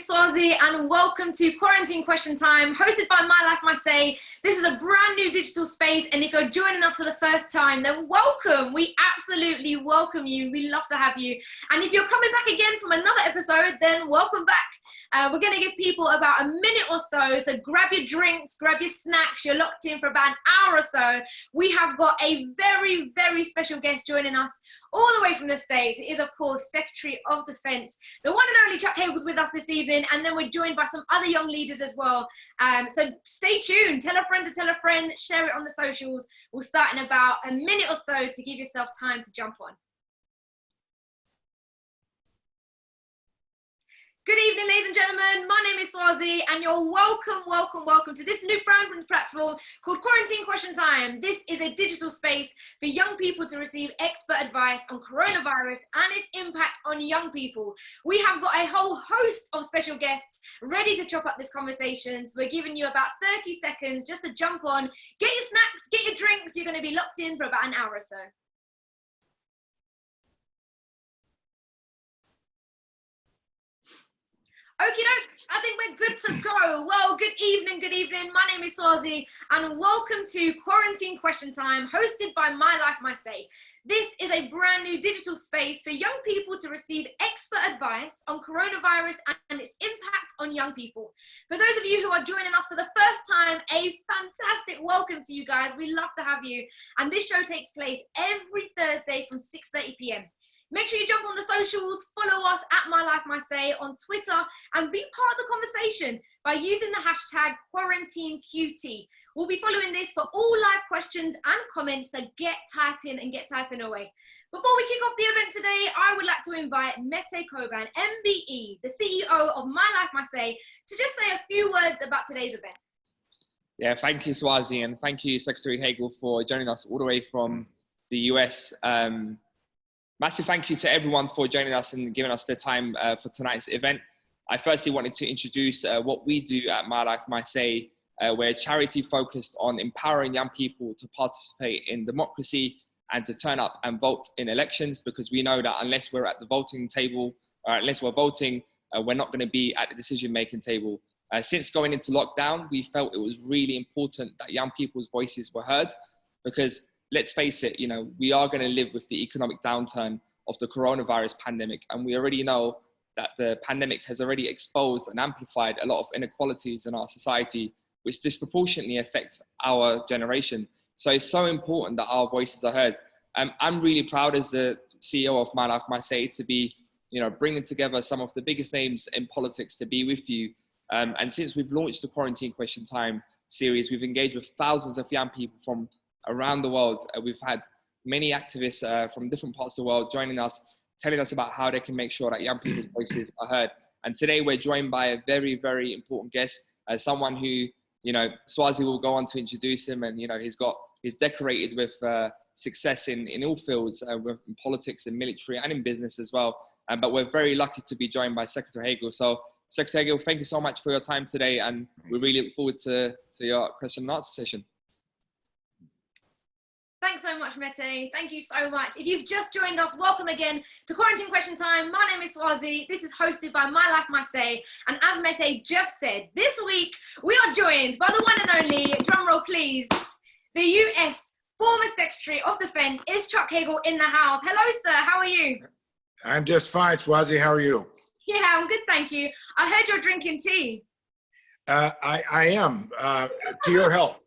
is Swazi and welcome to Quarantine Question Time, hosted by My Life, My Say. This is a brand new digital space, and if you're joining us for the first time, then welcome. We absolutely welcome you. We love to have you. And if you're coming back again from another episode, then welcome back. We're going to give people about a minute or so grab your drinks, grab your snacks. You're locked in for about an hour or so. We have got a very, very special guest joining us all the way from the States. It is, of course, Secretary of Defense, the one and only Chuck Hagel's with us this evening, and then we're joined by some other young leaders as well. So stay tuned. Tell a friend to tell a friend. Share it on the socials. We'll start in about a minute or so to give yourself time to jump on. Good evening, ladies and gentlemen. My name is Swazi, and you're welcome to this new brand platform called Quarantine Question Time. This is a digital space for young people to receive expert advice on coronavirus and its impact on young people. We have got a whole host of special guests ready to chop up this conversation. So we're giving you about 30 seconds just to jump on, get your snacks, get your drinks. You're going to be locked in for about an hour or so. Okie doke, I think we're good to go. Well, good evening. My name is Swazi, and welcome to Quarantine Question Time, hosted by My Life, My Say. This is a brand new digital space for young people to receive expert advice on coronavirus and its impact on young people. For those of you who are joining us for the first time, a fantastic welcome to you guys. We love to have you. And this show takes place every Thursday from 6:30 p.m. Make sure you jump on the socials, follow us at My Life, My Say on Twitter, and be part of the conversation by using the hashtag QuarantineQT. We'll be following this for all live questions and comments, so get typing away. Before we kick off the event today, I would like to invite Mete Koban, MBE, the CEO of My Life, My Say, to just say a few words about today's event. Yeah, thank you, Swazi, and thank you, Secretary Hagel, for joining us all the way from the US. Massive thank you to everyone for joining us and giving us the time for tonight's event. I firstly wanted to introduce what we do at My Life, My Say. We're a charity focused on empowering young people to participate in democracy and to turn up and vote in elections, because we know that unless we're at the voting table, or unless we're voting, we're not going to be at the decision-making table. Since going into lockdown, we felt it was really important that young people's voices were heard, because let's face it, you know, we are going to live with the economic downturn of the coronavirus pandemic. And we already know that the pandemic has already exposed and amplified a lot of inequalities in our society, which disproportionately affects our generation. So it's so important that our voices are heard. I'm really proud as the CEO of My Life, My Say to be, you know, bringing together some of the biggest names in politics to be with you. And since we've launched the Quarantine Question Time series, we've engaged with thousands of young people from around the world. We've had many activists from different parts of the world joining us, telling us about how they can make sure that young people's voices are heard. And today we're joined by a very, very important guest, someone who, you know, Swazi will go on to introduce him, and, you know, he's decorated with success in all fields, in politics, in military, and in business as well. But we're very lucky to be joined by Secretary Hagel. So Secretary Hagel, thank you so much for your time today, and we really look forward to your question and answer session. Thanks so much, Mete. Thank you so much. If you've just joined us, welcome again to Quarantine Question Time. My name is Swazi. This is hosted by My Life, My Say. And as Mete just said, this week we are joined by the one and only, drumroll please, the US former Secretary of Defense, is Chuck Hagel in the house. Hello, sir. How are you? I'm just fine, Swazi. How are you? Yeah, I'm good, thank you. I heard you're drinking tea. I am. To your health.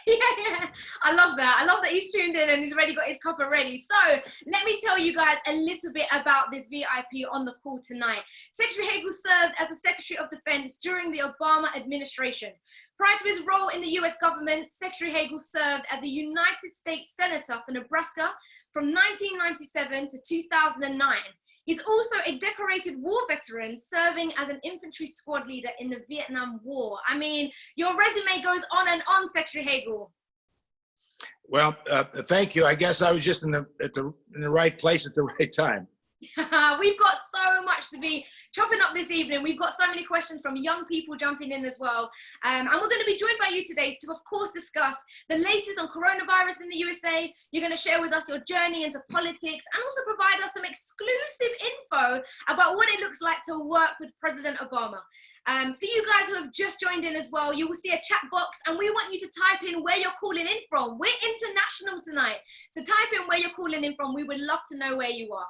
Yeah, I love that. I love that he's tuned in and he's already got his cuppa ready. So let me tell you guys a little bit about this VIP on the call tonight. Secretary Hagel served as the Secretary of Defense during the Obama administration. Prior to his role in the US government, Secretary Hagel served as a United States Senator for Nebraska from 1997 to 2009. He's also a decorated war veteran, serving as an infantry squad leader in the Vietnam War. I mean, your resume goes on and on, Secretary Hagel. Well, thank you. I guess I was just in the right place at the right time. We've got so much to be chopping up this evening. We've got so many questions from young people jumping in as well. And we're going to be joined by you today to, of course, discuss the latest on coronavirus in the USA. You're going to share with us your journey into politics and also provide us some exclusive info about what it looks like to work with President Obama. For you guys who have just joined in as well, you will see a chat box and we want you to type in where you're calling in from. We're international tonight, so type in where you're calling in from. We would love to know where you are.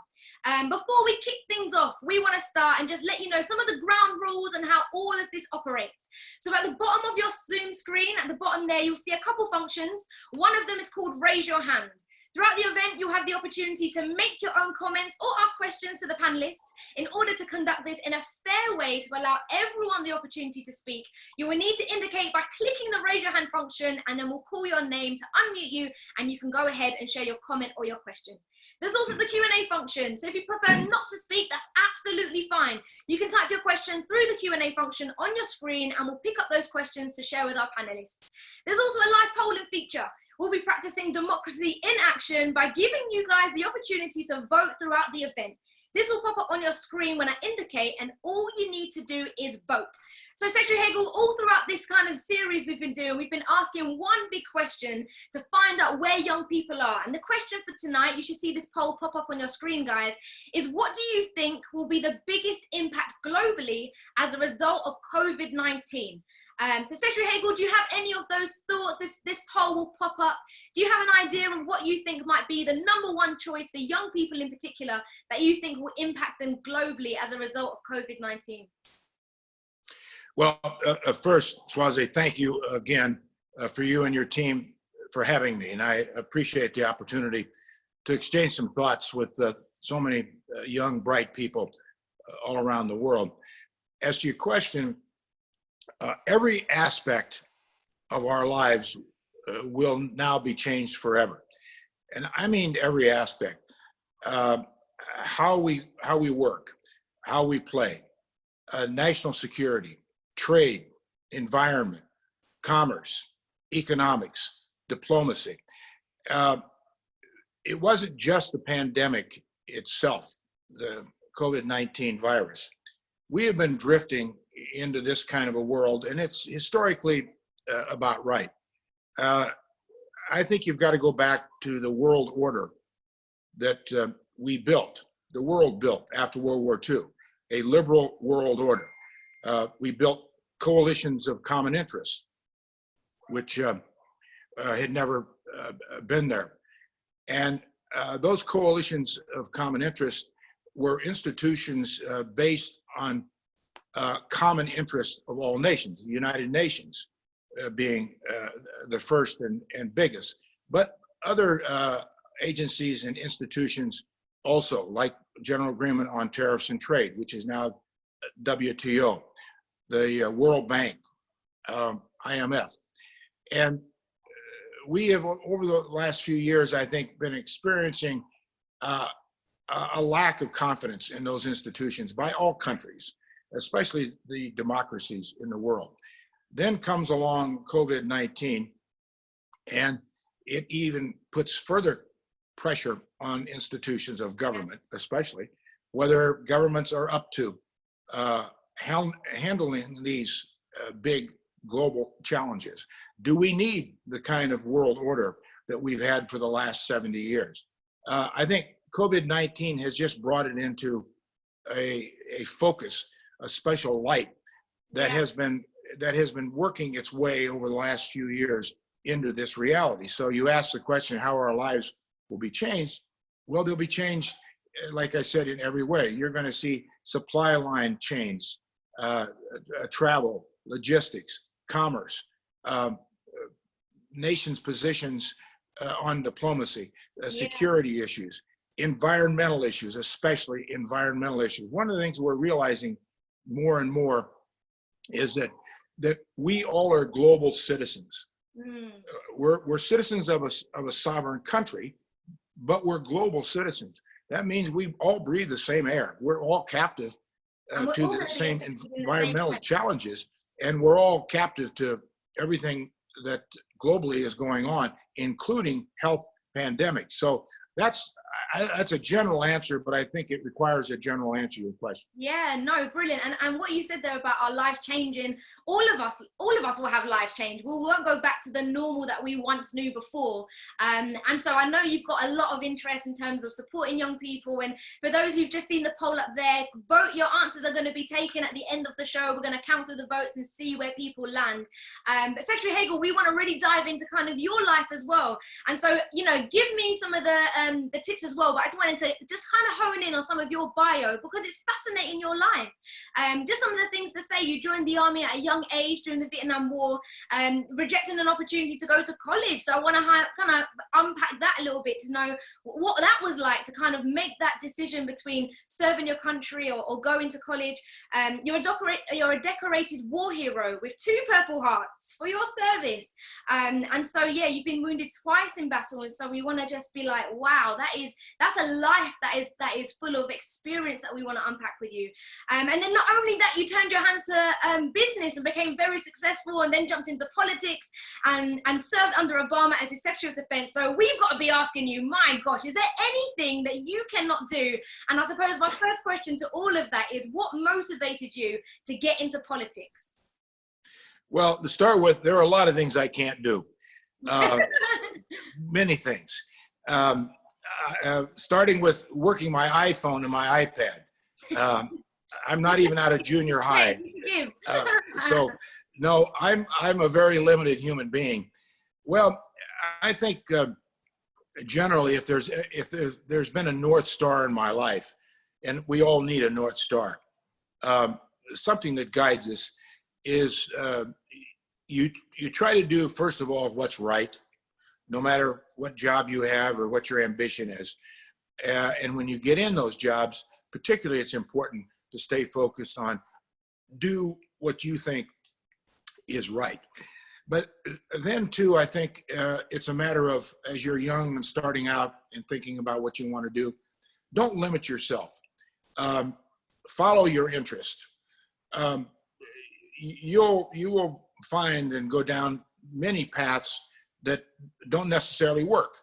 Before we kick things off, we want to start and just let you know some of the ground rules and how all of this operates. So at the bottom of your Zoom screen, at the bottom there, you'll see a couple functions. One of them is called Raise Your Hand. Throughout the event, you'll have the opportunity to make your own comments or ask questions to the panelists. In order to conduct this in a fair way to allow everyone the opportunity to speak, you will need to indicate by clicking the raise your hand function, and then we'll call your name to unmute you and you can go ahead and share your comment or your question. There's also the Q&A function, so if you prefer not to speak, that's absolutely fine. You can type your question through the Q&A function on your screen and we'll pick up those questions to share with our panelists. There's also a live polling feature. We'll be practicing democracy in action by giving you guys the opportunity to vote throughout the event. This will pop up on your screen when I indicate, and all you need to do is vote. So Secretary Hagel, all throughout this kind of series we've been doing, we've been asking one big question to find out where young people are. And the question for tonight, you should see this poll pop up on your screen, guys, is what do you think will be the biggest impact globally as a result of COVID-19? So Secretary Hagel, do you have any of those thoughts? This poll will pop up. Do you have an idea of what you think might be the #1 choice for young people in particular that you think will impact them globally as a result of COVID-19? Well, first, Swazi, thank you again for you and your team for having me. And I appreciate the opportunity to exchange some thoughts with so many young, bright people all around the world. As to your question, every aspect of our lives will now be changed forever. And I mean every aspect. How we work, how we play, national security, trade, environment, commerce, economics, diplomacy. It wasn't just the pandemic itself, the COVID-19 virus. We have been drifting into this kind of a world, and it's historically about right. I think you've got to go back to the world order that we built, the world built after World War II, a liberal world order. We built coalitions of common interests, which had never been there. And those coalitions of common interest were institutions based on common interest of all nations, the United Nations being the first and biggest, but other agencies and institutions also, like General Agreement on Tariffs and Trade, which is now WTO, the World Bank, IMF. And we have, over the last few years, I think, been experiencing a lack of confidence in those institutions by all countries, especially the democracies in the world. Then comes along COVID-19, and it even puts further pressure on institutions of government, especially whether governments are up to handling these big global challenges. Do we need the kind of world order that we've had for the last 70 years? I think COVID-19 has just brought it into a focus, a special light that has been working its way over the last few years into this reality. So you ask the question, how our lives will be changed? Well, they'll be changed, like I said, in every way. You're going to see supply line change, travel, logistics, commerce, nations' positions on diplomacy, security issues, environmental issues, especially environmental issues. One of the things we're realizing more and more is that we all are global citizens. We're citizens of a sovereign country, but we're global citizens. That means we all breathe the same air. We're all captive to the same environmental challenges, and we're all captive to everything that globally is going on, including health pandemics. So that's that's a general answer, but I think it requires a general answer to your question. Yeah, no, brilliant. And what you said there about our lives changing, all of us will have lives change. We won't go back to the normal that we once knew before. And so I know you've got a lot of interest in terms of supporting young people. And for those who've just seen the poll up there, vote. Your answers are going to be taken at the end of the show. We're going to count through the votes and see where people land. But Secretary Hagel, we want to really dive into kind of your life as well. And so, you know, give me some of the tips as well. But I just wanted to just kind of hone in on some of your bio, because it's fascinating your life. Just some of the things to say. You joined the army at a young age during the Vietnam War, rejecting an opportunity to go to college. So I want to kind of unpack that a little bit to know what that was like to kind of make that decision between serving your country or going to college. You're a decorated war hero with 2 Purple Hearts for your service. And so, yeah, you've been wounded twice in battle. And so we want to just be like, wow, that's a life that is full of experience that we want to unpack with you. And then not only that, you turned your hand to business and became very successful, and then jumped into politics and served under Obama as his Secretary of Defense. So we've got to be asking you, my gosh, is there anything that you cannot do? And I suppose my first question to all of that is, what motivated you to get into politics? Well, to start with, there are a lot of things I can't do. Many things. Starting with working my iPhone and my iPad. I'm not even out of junior high. So no, I'm a very limited human being. Well, I think generally, if there's been a North Star in my life, and we all need a North Star, something that guides us is you try to do, first of all, what's right, no matter what job you have or what your ambition is. And when you get in those jobs, particularly, it's important to stay focused on do what you think is right. But then too, I think it's a matter of, as you're young and starting out and thinking about what you want to do, don't limit yourself. Follow your interest. You will find and go down many paths that don't necessarily work.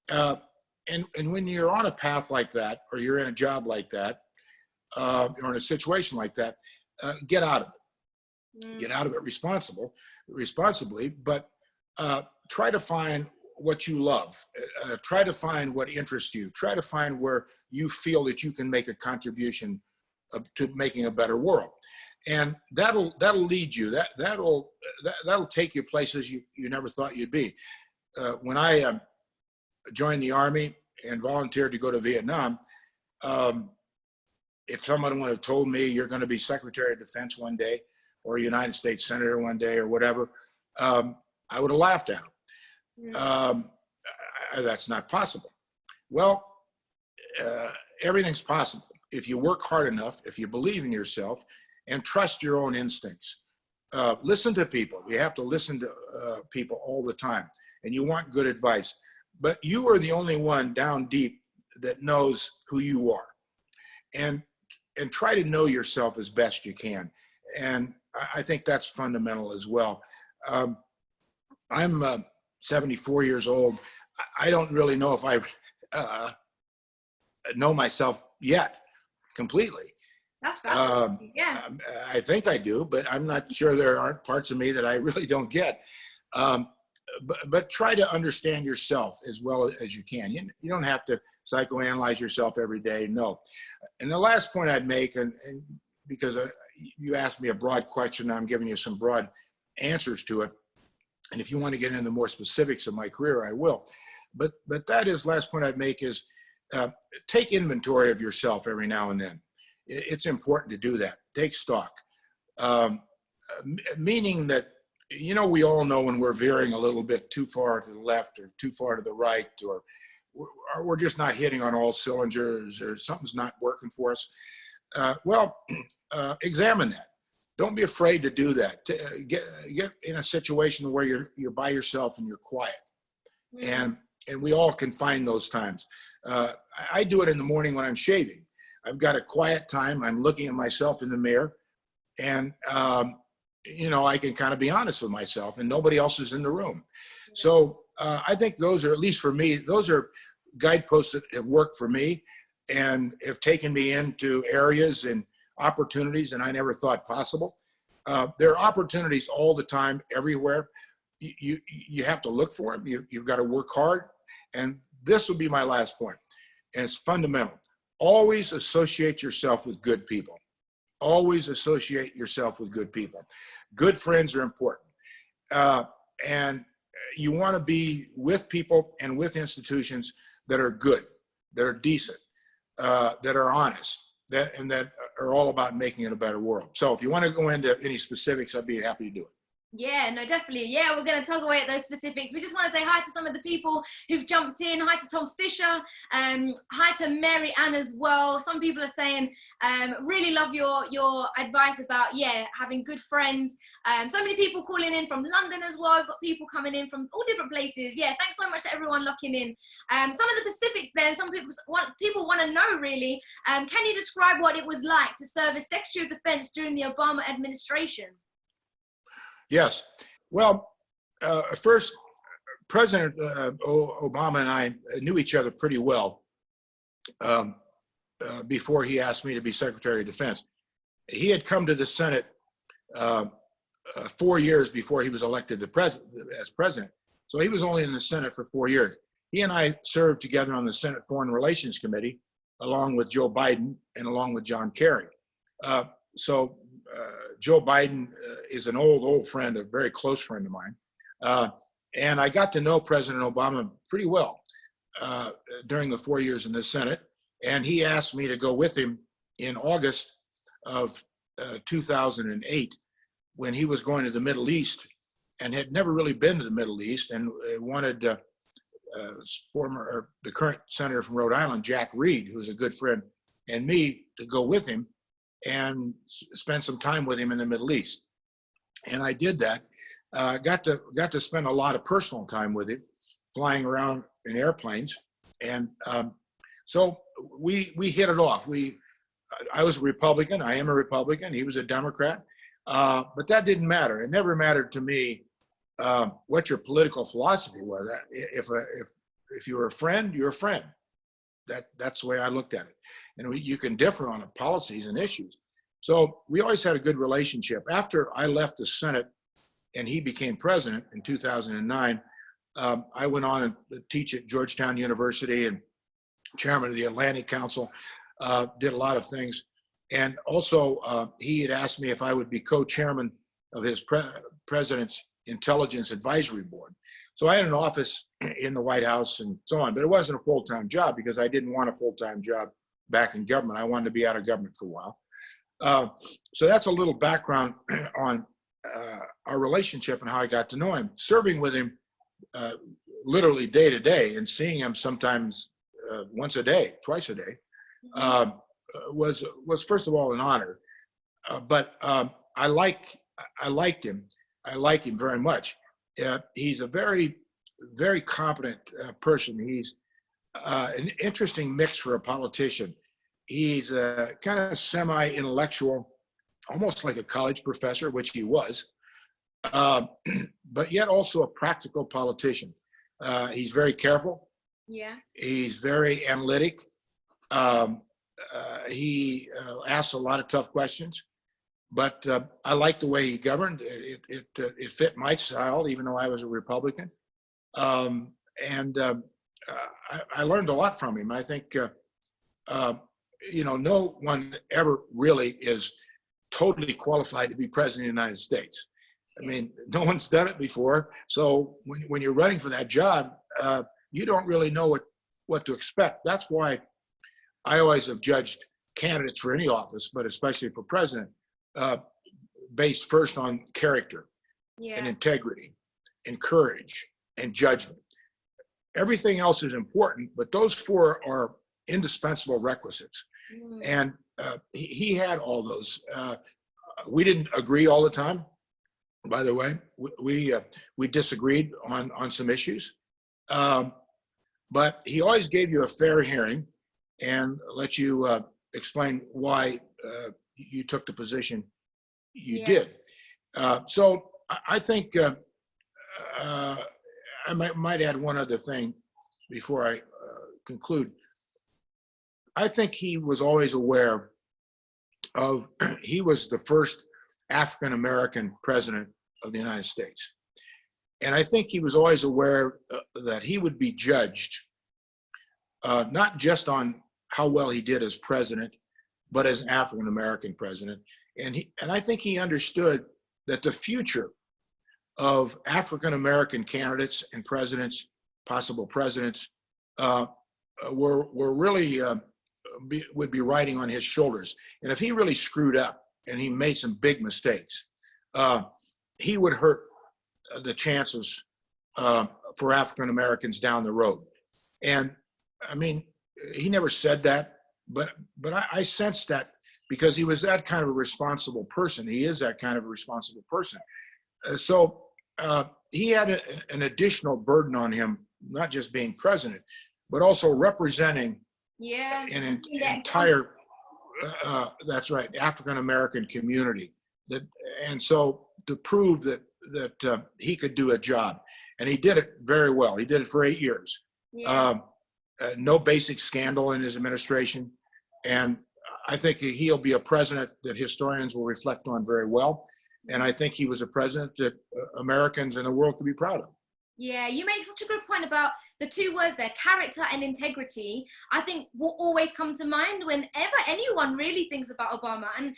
And when you're on a path like that, or you're in a job like that, or in a situation like that, get out of it. Get out of it responsibly, but try to find what you love. Try to find what interests you. Try to find where you feel that you can make a contribution to making a better world. And that'll lead you. That'll take you places you never thought you'd be. When I joined the Army and volunteered to go to Vietnam, if someone would have told me you're going to be Secretary of Defense one day, or a United States Senator one day, or whatever, I would have laughed at him. That's not possible. Well, everything's possible if you work hard enough, if you believe in yourself, and trust your own instincts. Listen to people. You have to listen to people all the time, and you want good advice. But you are the only one down deep that knows who you are. And try to know yourself as best you can. And I think that's fundamental as well. I'm 74 years old. I don't really know if I know myself yet completely. That's fascinating. Yeah. I think I do, but I'm not sure. There aren't parts of me that I really don't get. But try to understand yourself as well as you can. You don't have to psychoanalyze yourself every day. No. And the last point I'd make, and because you asked me a broad question, I'm giving you some broad answers to it. And if you want to get into more specifics of my career, I will. But that is, last point I'd make is take inventory of yourself every now and then. It's important to do that. Take stock. Meaning that, we all know when we're veering a little bit too far to the left or too far to the right, or we're just not hitting on all cylinders, or something's not working for us. Examine that. Don't be afraid to do that. Get in a situation where you're by yourself and you're quiet. And we all can find those times. I do it in the morning when I'm shaving. I've got a quiet time. I'm looking at myself in the mirror, and I can kind of be honest with myself, and nobody else is in the room. So I think those are, at least for me, those are guideposts that have worked for me and have taken me into areas and opportunities that I never thought possible. There are opportunities all the time, everywhere. You have to look for them. You've got to work hard. And this will be my last point, and it's fundamental. Always associate yourself with good people. Always associate yourself with good people. Good friends are important. And you want to be with people and with institutions that are good, that are decent, that are honest, and that are all about making it a better world. So if you want to go into any specifics, I'd be happy to do it. Yeah, no, definitely. Yeah, we're going to talk away at those specifics. We just want to say hi to some of the people who've jumped in. Hi to Tom Fisher. Hi to Mary Ann as well. Some people are saying, really love your advice about, having good friends. So many people calling in from London as well. I've got people coming in from all different places. Yeah, thanks so much to everyone locking in. Some of the specifics then, some people want to know really, can you describe what it was like to serve as Secretary of Defense during the Obama administration? Yes. Well, first, President Obama and I knew each other pretty well before he asked me to be Secretary of Defense. He had come to the Senate 4 years before he was elected as president. So he was only in the Senate for 4 years. He and I served together on the Senate Foreign Relations Committee, along with Joe Biden and along with John Kerry. Joe Biden is an old friend, a very close friend of mine. And I got to know President Obama pretty well during the 4 years in the Senate. And he asked me to go with him in August of 2008 when he was going to the Middle East and had never really been to the Middle East and wanted the current senator from Rhode Island, Jack Reed, who's a good friend, and me to go with him and spend some time with him in the Middle East. And I did that. Got to spend a lot of personal time with him, flying around in airplanes. And so we hit it off. I was a Republican. I am a Republican. He was a Democrat. But that didn't matter. It never mattered to me what your political philosophy was. If you were a friend, you're a friend. That's the way I looked at it. And you can differ on policies and issues. So we always had a good relationship. After I left the Senate and he became president in 2009, I went on to teach at Georgetown University and chairman of the Atlantic Council, did a lot of things. And also he had asked me if I would be co-chairman of his president's Intelligence Advisory Board. So I had an office in the White House and so on, but it wasn't a full-time job because I didn't want a full-time job back in government. I wanted to be out of government for a while. So that's a little background on our relationship and how I got to know him. Serving with him literally day to day and seeing him sometimes once a day, twice a day, was first of all an honor. But I liked him. I like him very much. He's a very, very competent person. He's an interesting mix for a politician. He's kind of semi-intellectual, almost like a college professor, which he was, but yet also a practical politician. He's very careful. Yeah. He's very analytic. He asks a lot of tough questions. But I like the way he governed. It fit my style, even though I was a Republican. And I learned a lot from him. I think, no one ever really is totally qualified to be president of the United States. I mean, no one's done it before. So when you're running for that job, you don't really know what to expect. That's why I always have judged candidates for any office, but especially for president, based first on character and integrity and courage and judgment. Everything else is important, but those four are indispensable requisites. And he had all those. We didn't agree all the time, by the way. We disagreed on some issues. But he always gave you a fair hearing and let you explain why you took the position you did. So I think I might add one other thing before I conclude. I think he was always aware of, he was the first African-American president of the United States. And I think he was always aware that he would be judged, not just on how well he did as president, but as an African-American president. And I think he understood that the future of African-American candidates and presidents, possible presidents, were really, would be riding on his shoulders. And if he really screwed up and he made some big mistakes, he would hurt the chances for African Americans down the road. And I mean, he never said that, but I sensed that because he was that kind of a responsible person. He is that kind of a responsible person. So he had an additional burden on him, not just being president, but also representing an entire, that's right, African American community. And so to prove that he could do a job, and he did it very well. He did it for 8 years. No basic scandal in his administration, and I think he'll be a president that historians will reflect on very well. And I think he was a president that Americans and the world could be proud of. Yeah, you make such a good point about the two words there, character and integrity. I think will always come to mind whenever anyone really thinks about Obama. And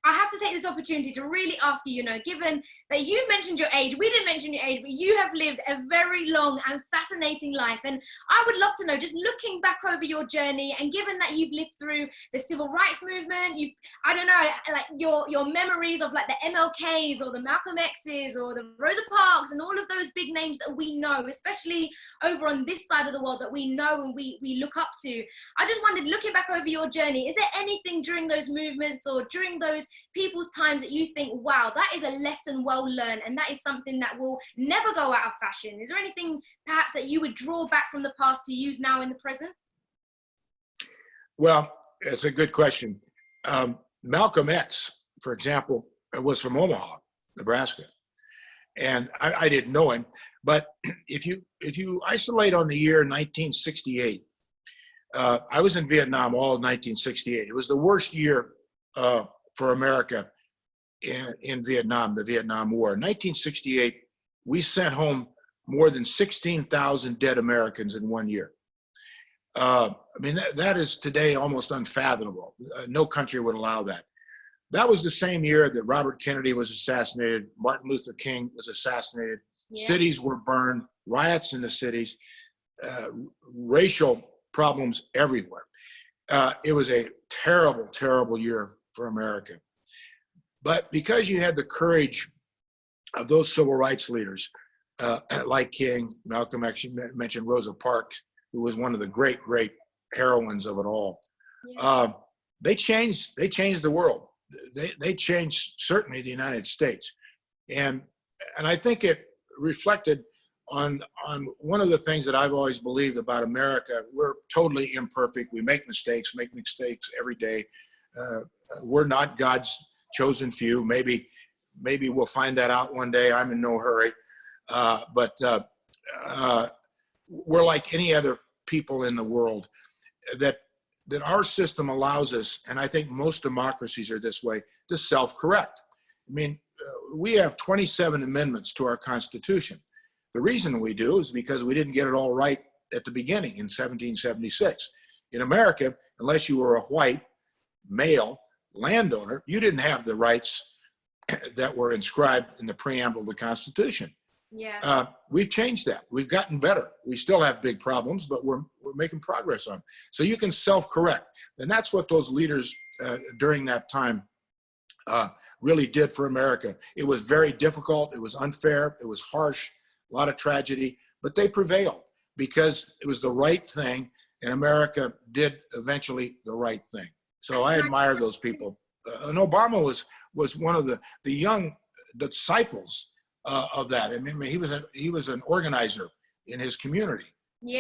I have to take this opportunity to really ask you, given that you've mentioned your age, we didn't mention your age, but you have lived a very long and fascinating life. And I would love to know, just looking back over your journey, and given that you've lived through the civil rights movement, I don't know, like your memories of like the MLKs or the Malcolm X's or the Rosa Parks and all of those big names that we know, especially over on this side of the world that we know and we look up to. I just wondered, looking back over your journey, is there anything during those movements or during those people's times that you think, wow, that is a lesson well learned, and that is something that will never go out of fashion? Is there anything perhaps that you would draw back from the past to use now in the present? Well, it's a good question. Malcolm X, for example, was from Omaha, Nebraska. And I didn't know him, but if you isolate on the year 1968, I was in Vietnam all of 1968. It was the worst year for America in Vietnam, the Vietnam War. In 1968, we sent home more than 16,000 dead Americans in 1 year. I mean, that is today almost unfathomable. No country would allow that. That was the same year that Robert Kennedy was assassinated, Martin Luther King was assassinated, cities were burned, riots in the cities, racial problems everywhere. It was a terrible, terrible year for America. But because you had the courage of those civil rights leaders, like King, Malcolm X, you mentioned Rosa Parks, who was one of the great, great heroines of it all. They changed the world. They changed certainly the United States. And I think it reflected on one of the things that I've always believed about America. We're totally imperfect. We make mistakes every day. We're not God's chosen few. Maybe we'll find that out one day. I'm in no hurry. But we're like any other people in the world, that our system allows us, and I think most democracies are this way, to self-correct. I mean, we have 27 amendments to our Constitution. The reason we do is because we didn't get it all right at the beginning in 1776. In America, unless you were a white, male landowner, you didn't have the rights that were inscribed in the preamble of the Constitution. We've changed that. We've gotten better. We still have big problems, but we're making progress on them. So you can self-correct. And that's what those leaders during that time really did for America. It was very difficult. It was unfair. It was harsh, a lot of tragedy, but they prevailed because it was the right thing, and America did eventually the right thing. So I admire those people. And Obama was one of the young disciples of that. I mean, he was an organizer in his community.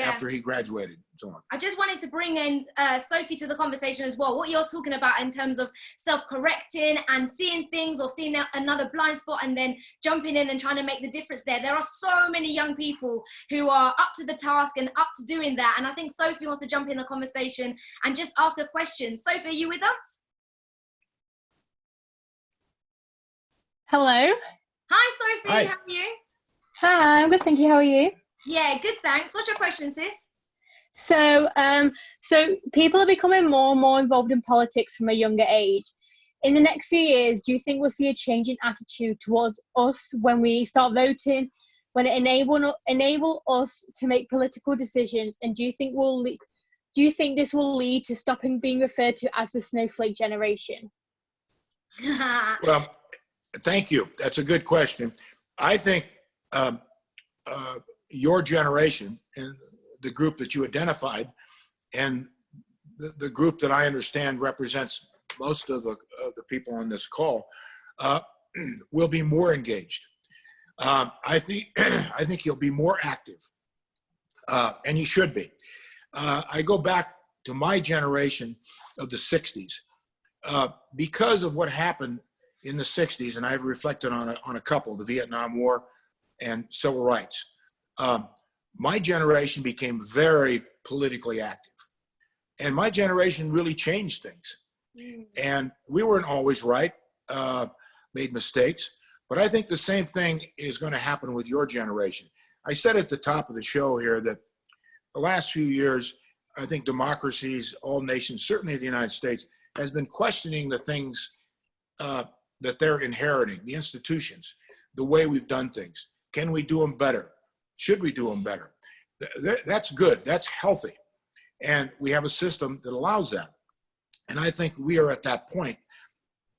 after he graduated and so on. I just wanted to bring in Sophie to the conversation as well. What you're talking about in terms of self-correcting and seeing things or seeing another blind spot and then jumping in and trying to make the difference there. There are so many young people who are up to the task and up to doing that. And I think Sophie wants to jump in the conversation and just ask a question. Sophie, are you with us? Hello. Hi, Sophie. Hi. How are you? Hi, I'm good, thank you. How are you? Yeah, good, thanks. What's your question, sis? So people are becoming more and more involved in politics from a younger age. In the next few years, do you think we'll see a change in attitude towards us when we start voting, when it enable us to make political decisions? And do you think this will lead to stopping being referred to as the snowflake generation? Well, thank you. That's a good question. I think your generation and the group that you identified and the group that I understand represents most of the people on this call will be more engaged. I think you'll be more active, and you should be. I go back to my generation of the 60s. Because of what happened in the 60s, and I've reflected on a couple, the Vietnam War and civil rights, my generation became very politically active. And my generation really changed things. And we weren't always right, made mistakes, but I think the same thing is going to happen with your generation. I said at the top of the show here that the last few years, I think democracies, all nations, certainly the United States, has been questioning the things that they're inheriting, the institutions, the way we've done things. Can we do them better? Should we do them better? That's good. That's healthy. And we have a system that allows that. And I think we are at that point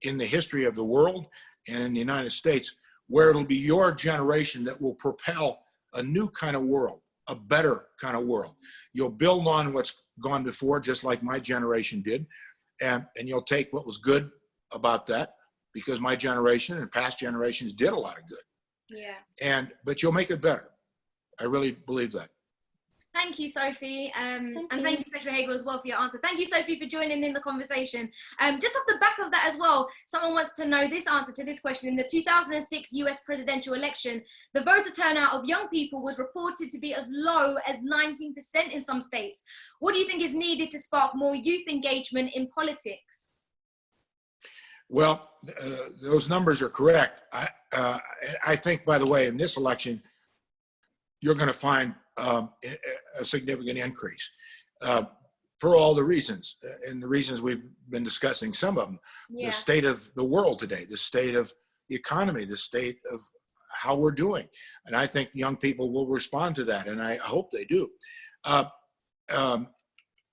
in the history of the world and in the United States where it'll be your generation that will propel a new kind of world, a better kind of world. You'll build on what's gone before, just like my generation did. And you'll take what was good about that, because my generation and past generations did a lot of good. Yeah. But you'll make it better. I really believe that. Thank you, Sophie. And thank you, Secretary Hagel, as well for your answer. Thank you, Sophie, for joining in the conversation. Just off the back of that as well, someone wants to know this answer to this question. In the 2006 US presidential election, the voter turnout of young people was reported to be as low as 19% in some states. What do you think is needed to spark more youth engagement in politics? Well, those numbers are correct. I think, by the way, in this election, you're going to find a significant increase for all the reasons, and the reasons we've been discussing, some of them. Yeah. The state of the world today, the state of the economy, the state of how we're doing. And I think young people will respond to that, and I hope they do.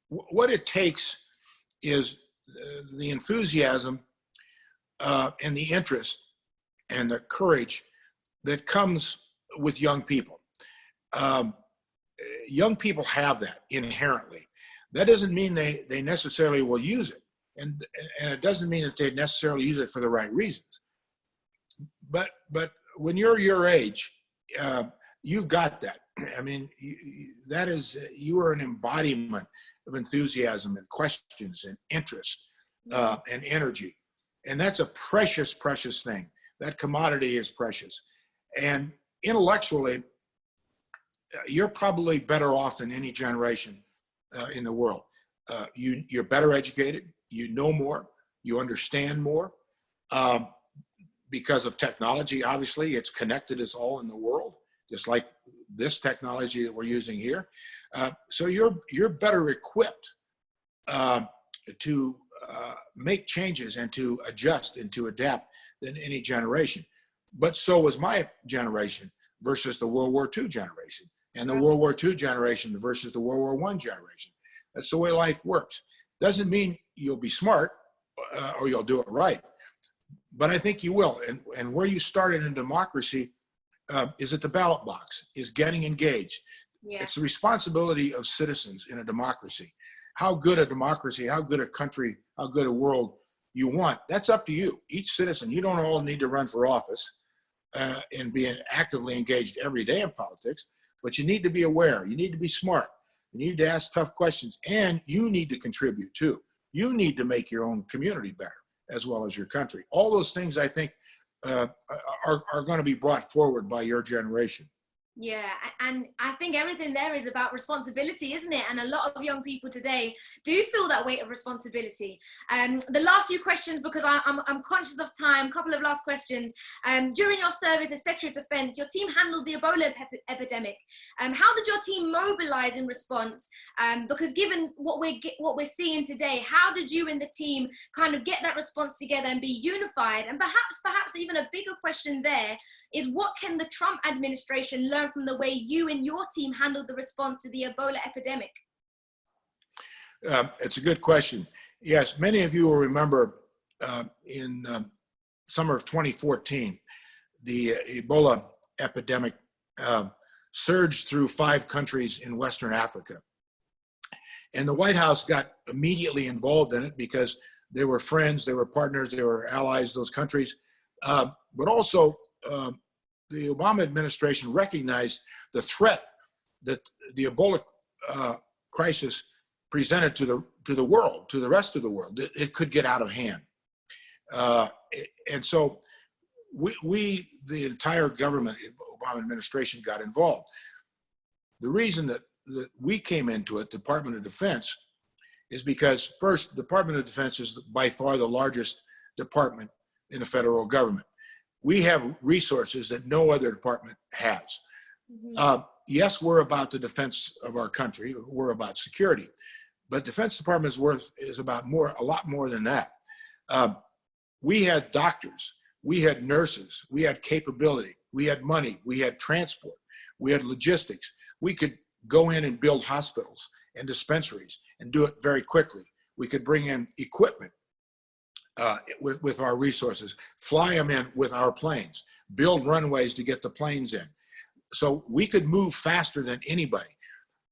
What it takes is the enthusiasm and the interest and the courage that comes with young people. Young people have that inherently. That doesn't mean they necessarily will use it. And it doesn't mean that they necessarily use it for the right reasons. But when you're your age, you've got that. I mean, you are an embodiment of enthusiasm and questions and interest and energy. And that's a precious, precious thing. That commodity is precious. And intellectually, you're probably better off than any generation in the world. You're better educated, you know more, you understand more. Because of technology, obviously, it's connected us all in the world, just like this technology that we're using here. So you're better equipped to make changes and to adjust and to adapt than any generation. But so was my generation versus the World War II generation, and the World War II generation versus the World War I generation. That's the way life works. Doesn't mean you'll be smart or you'll do it right, but I think you will. And where you started in democracy is at the ballot box, is getting engaged. Yeah. It's the responsibility of citizens in a democracy. How good a democracy, how good a country, how good a world you want, that's up to you, each citizen. You don't all need to run for office and be actively engaged every day in politics, but you need to be aware. You need to be smart. You need to ask tough questions, and you need to contribute too. You need to make your own community better as well as your country. All those things, I think, are going to be brought forward by your generation. Yeah, and I think everything there is about responsibility, isn't it? And a lot of young people today do feel that weight of responsibility. The last few questions, because I'm conscious of time, a couple of last questions. During your service as Secretary of Defense, your team handled the Ebola epidemic. How did your team mobilize in response? Because given what we're seeing today, how did you and the team kind of get that response together and be unified? And perhaps even a bigger question there is, what can the Trump administration learn from the way you and your team handled the response to the Ebola epidemic? It's a good question. Yes, many of you will remember in summer of 2014, the Ebola epidemic surged through 5 countries in Western Africa. And the White House got immediately involved in it because they were friends, they were partners, they were allies, those countries. But also, the Obama administration recognized the threat that the Ebola crisis presented to the world, to the rest of the world. It could get out of hand. And so we, the entire government, Obama administration, got involved. The reason that we came into it, Department of Defense, is because, first, Department of Defense is by far the largest department in the federal government. We have resources that no other department has. Mm-hmm. Yes, we're about the defense of our country. We're about security, but Defense Department is about a lot more than that. We had doctors, we had nurses, we had capability, we had money, we had transport, we had logistics. We could go in and build hospitals and dispensaries and do it very quickly. We could bring in equipment with our resources, fly them in with our planes, build runways to get the planes in. So we could move faster than anybody.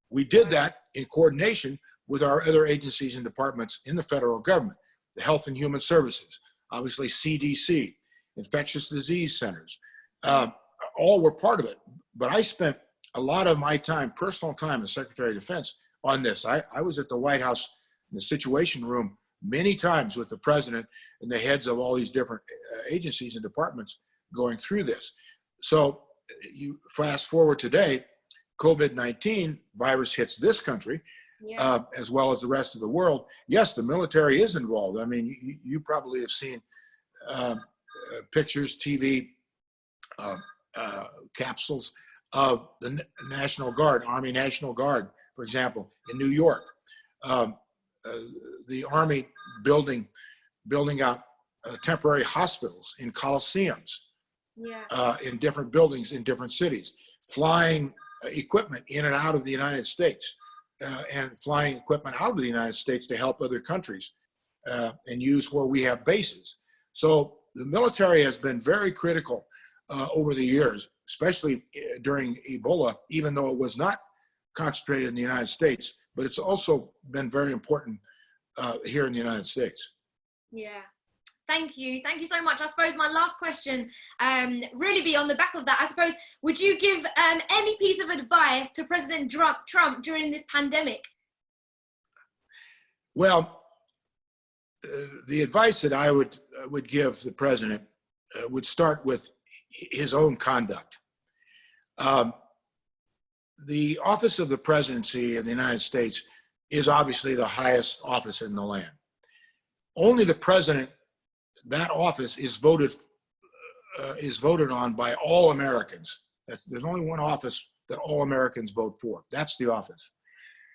We did that in coordination with our other agencies and departments in the federal government, the Health and Human Services, obviously CDC, infectious disease centers, all were part of it. But I spent a lot of my time, personal time as Secretary of Defense on this. I was at the White House in the Situation Room many times with the president and the heads of all these different agencies and departments going through this. So you fast forward today, COVID-19 virus hits this country, Yeah. As well as the rest of the world. Yes, the military is involved. I mean, you probably have seen pictures, TV, capsules of the National Guard, Army National Guard, for example, in New York. The Army building out temporary hospitals in coliseums, Yeah. in different buildings in different cities, flying equipment in and out of the United States, and flying equipment out of the United States to help other countries and use where we have bases. So the military has been very critical over the years, especially during Ebola, even though it was not concentrated in the United States, but it's also been very important here in the United States. Yeah. Thank you. Thank you so much. I suppose my last question, really be on the back of that, I suppose, would you give any piece of advice to President Trump during this pandemic? Well, the advice that I would give the president would start with his own conduct. The office of the presidency of the United States is obviously the highest office in the land. Only the president, that office is voted on by all Americans. There's only one office that all Americans vote for. That's the office.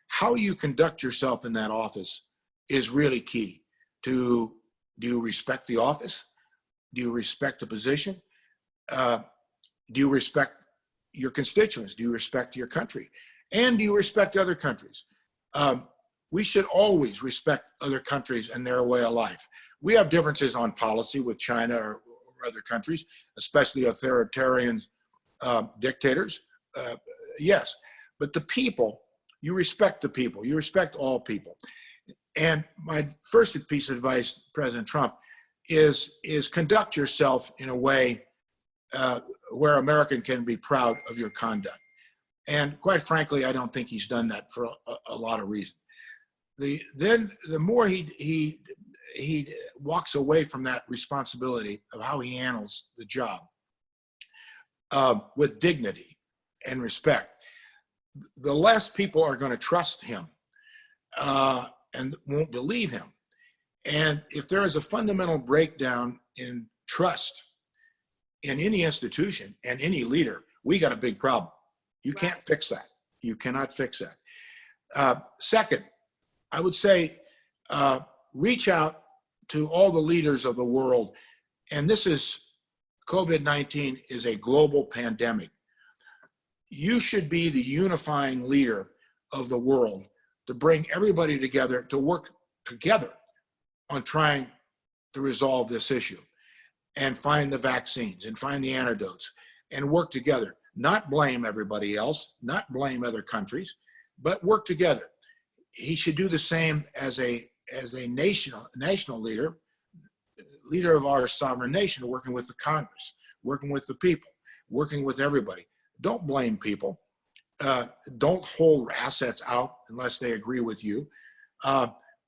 How you conduct yourself in that office is really key. Do you respect the office? Do you respect the position? Do you respect your constituents? Do you respect your country? And do you respect other countries? We should always respect other countries and their way of life. We have differences on policy with China or other countries, especially authoritarian dictators. Yes, but the people, you respect the people. You respect all people. And my first piece of advice, President Trump, is conduct yourself in a way where American can be proud of your conduct. And quite frankly, I don't think he's done that for a lot of reasons. Then the more he walks away from that responsibility of how he handles the job with dignity and respect, the less people are going to trust him and won't believe him. And if there is a fundamental breakdown in trust in any institution and any leader, we got a big problem. You can't fix that. You cannot fix that. Second, I would say reach out to all the leaders of the world. And this is, COVID-19 is a global pandemic. You should be the unifying leader of the world to bring everybody together, to work together on trying to resolve this issue and find the vaccines and find the antidotes and work together. Not blame everybody else, not blame other countries, but work together. He should do the same as a national leader of our sovereign nation, working with the Congress, working with the people, working with everybody. Don't blame people. Don't hold assets out unless they agree with you.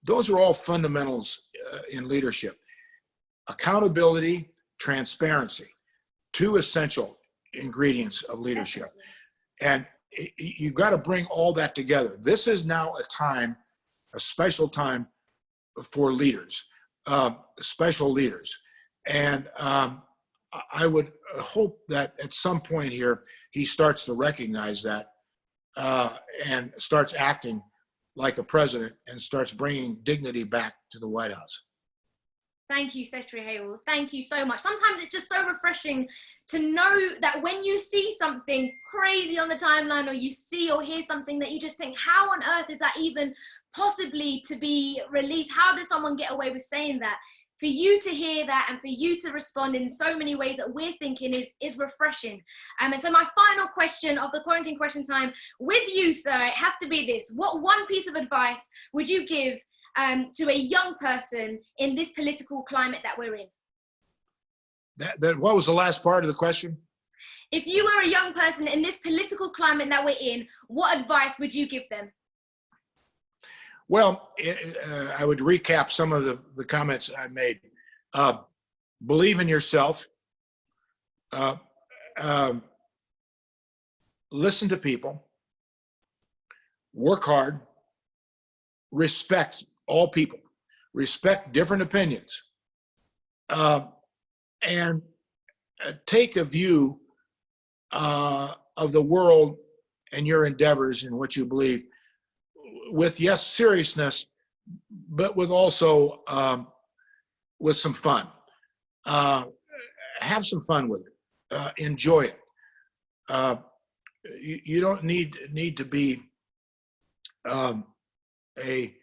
Those are all fundamentals in leadership. Accountability, transparency, two essential ingredients of leadership. And you've got to bring all that together. This is now a special time for leaders, special leaders. And I would hope that at some point here, he starts to recognize that and starts acting like a president and starts bringing dignity back to the White House. Thank you, Secretary Hagel. Thank you so much. Sometimes it's just so refreshing to know that when you see something crazy on the timeline, or you see or hear something that you just think, how on earth is that even possibly to be released? How does someone get away with saying that? For you to hear that and for you to respond in so many ways that we're thinking is refreshing. And so my final question of the quarantine question time with you, sir, it has to be this. What one piece of advice would you give to a young person in this political climate that we're in? What was the last part of the question? If you were a young person in this political climate that we're in, what advice would you give them? Well, I would recap some of the comments I made. Believe in yourself. Listen to people. Work hard. Respect all people. Respect different opinions. And take a view of the world and your endeavors and what you believe with, yes, seriousness, but with also with some fun. Have some fun with it. Enjoy it. You don't need to be a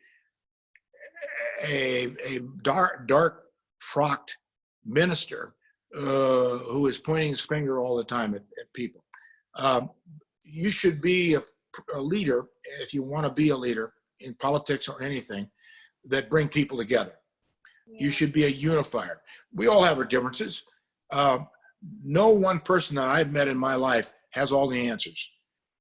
dark frocked minister who is pointing his finger all the time at people. You should be a leader, if you want to be a leader in politics or anything, that bring people together. Yeah. You should be a unifier. We all have our differences. No one person that I've met in my life has all the answers.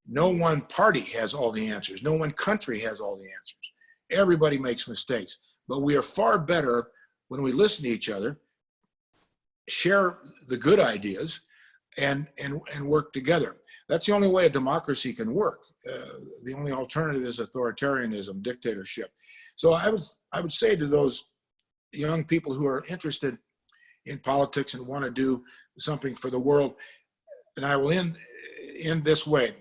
No one party has all the answers. No one country has all the answers. Everybody makes mistakes, but we are far better when we listen to each other, share the good ideas, and work together. That's the only way a democracy can work. The only alternative is authoritarianism, dictatorship. So I would say to those young people who are interested in politics and want to do something for the world, and I will end this way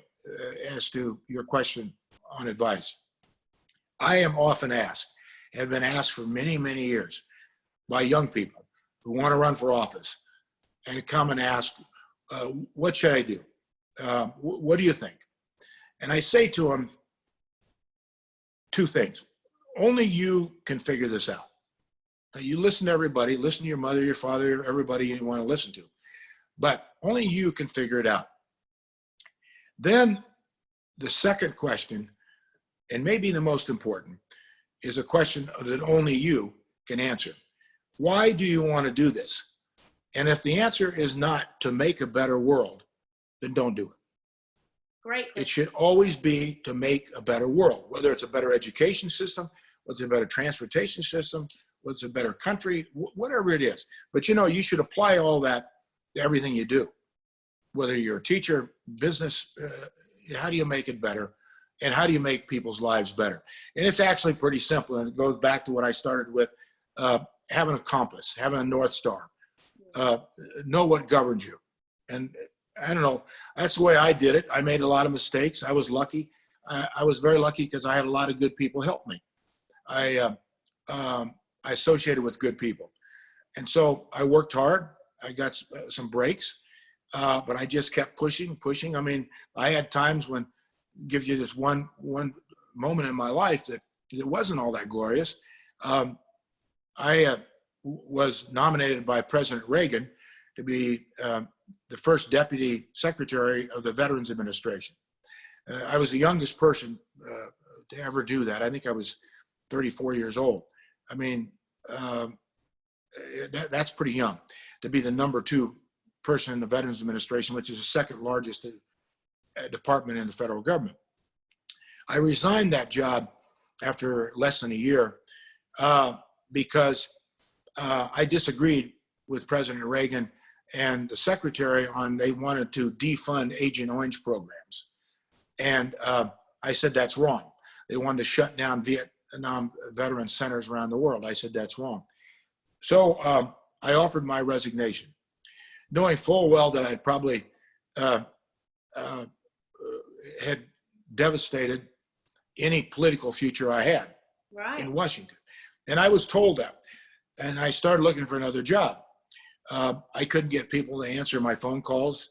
as to your question on advice. I am often asked, have been asked for many, many years by young people who want to run for office and come and ask, what should I do? What do you think? And I say to them two things. Only you can figure this out. You listen to everybody, listen to your mother, your father, everybody you want to listen to, but only you can figure it out. Then the second question, and maybe the most important, is a question that only you can answer. Why do you want to do this? And if the answer is not to make a better world, then don't do it. Great question. It should always be to make a better world, whether it's a better education system, whether it's a better transportation system, whether it's a better country, whatever it is. But you should apply all that to everything you do. Whether you're a teacher, business, how do you make it better? And how do you make people's lives better? And it's actually pretty simple. And it goes back to what I started with, having a compass, having a North Star, know what governs you. And I don't know, that's the way I did it. I made a lot of mistakes. I was lucky. I was very lucky because I had a lot of good people help me. I associated with good people. And so I worked hard. I got some breaks, but I just kept pushing. I mean, I had times when, gives you this one moment in my life that it wasn't all that glorious. I was nominated by President Reagan to be the first deputy secretary of the Veterans Administration. I was the youngest person to ever do that. I think I was 34 years old. I mean, that's pretty young to be the number 2 person in the Veterans Administration, which is the second largest department in the federal government. I resigned that job after less than a year because I disagreed with President Reagan and the secretary on they wanted to defund Agent Orange programs. And I said, that's wrong. They wanted to shut down Vietnam veteran centers around the world. I said, that's wrong. So I offered my resignation, knowing full well that I'd probably had devastated any political future I had in Washington. And I was told that. And I started looking for another job. I couldn't get people to answer my phone calls.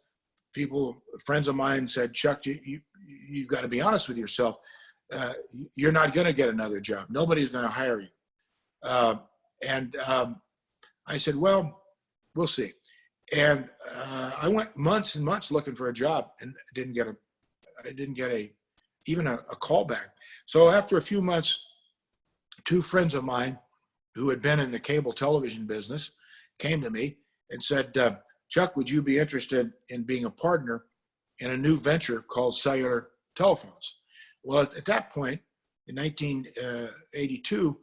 Friends of mine said, Chuck, you've got to be honest with yourself. You're not going to get another job. Nobody's going to hire you. And I said, well, we'll see. And I went months and months looking for a job and I didn't get even a call back. So after a few months, 2 friends of mine who had been in the cable television business came to me and said, Chuck, would you be interested in being a partner in a new venture called cellular telephones? Well, at that point, in 1982,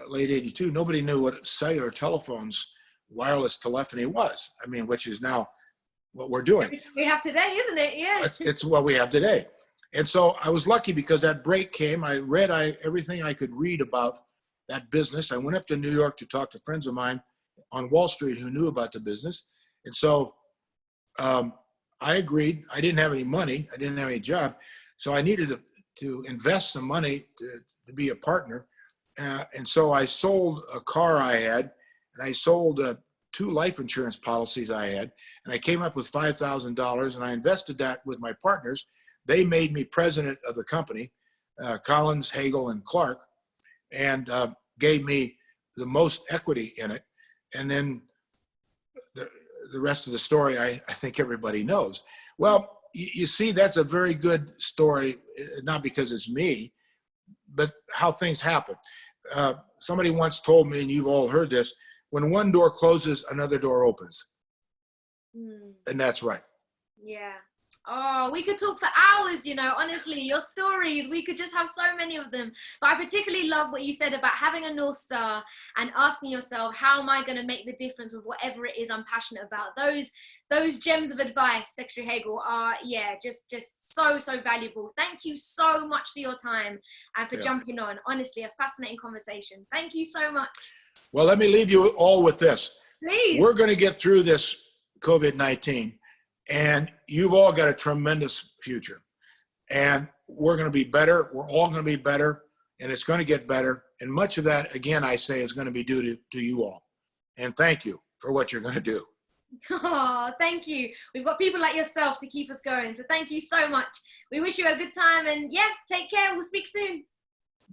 late 82, nobody knew what cellular telephones, wireless telephony was. I mean, which is now what we're doing. We have today, isn't it? Yeah. It's what we have today. And so I was lucky because that break came. I read everything I could read about that business. I went up to New York to talk to friends of mine on Wall Street who knew about the business. And so I agreed. I didn't have any money. I didn't have any job. So I needed to invest some money to be a partner. And so I sold a car I had, and I sold 2 life insurance policies I had, and I came up with $5,000, and I invested that with my partners. They made me president of the company, Collins, Hagel, and Clark, and gave me the most equity in it. And then the rest of the story, I think everybody knows. Well, you see, that's a very good story, not because it's me, but how things happen. Somebody once told me, and you've all heard this, when one door closes, another door opens. And that's right. Yeah. Oh, we could talk for hours, honestly, your stories, we could just have so many of them. But I particularly love what you said about having a North Star and asking yourself, how am I going to make the difference with whatever it is I'm passionate about? Those gems of advice, Secretary Hagel, are, just so valuable. Thank you so much for your time and for jumping on. Honestly, a fascinating conversation. Thank you so much. Well, let me leave you all with this. Please. We're going to get through this COVID-19, and you've all got a tremendous future. And we're going to be better. We're all going to be better, and it's going to get better. And much of that, again, I say, is going to be due to you all. And thank you for what you're going to do. Oh, thank you. We've got people like yourself to keep us going. So thank you so much. We wish you a good time, and take care. We'll speak soon.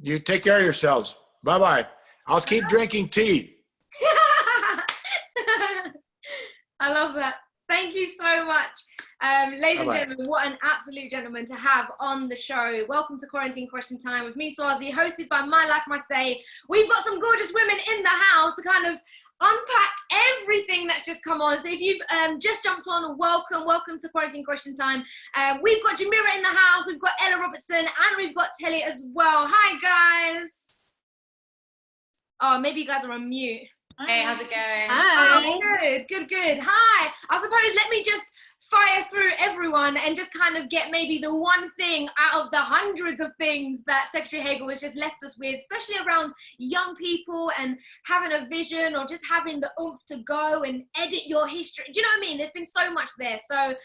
You take care of yourselves. Bye-bye. I'll keep drinking tea. I love that. Thank you so much. Ladies and gentlemen, what an absolute gentleman to have on the show. Welcome to Quarantine Question Time with me, Swazi, hosted by My Life, My Say. We've got some gorgeous women in the house to kind of unpack everything that's just come on. So if you've just jumped on, welcome to Quarantine Question Time. We've got Jamira in the house, we've got Ella Robertson, and we've got Telly as well. Hi, guys. Oh, maybe you guys are on mute. Hey, how's it going? Hi. Oh, good. Hi. I suppose let me just fire through everyone and just kind of get maybe the one thing out of the hundreds of things that Secretary Hagel has just left us with, especially around young people and having a vision or just having the oomph to go and edit your history. Do you know what I mean? There's been so much there. So,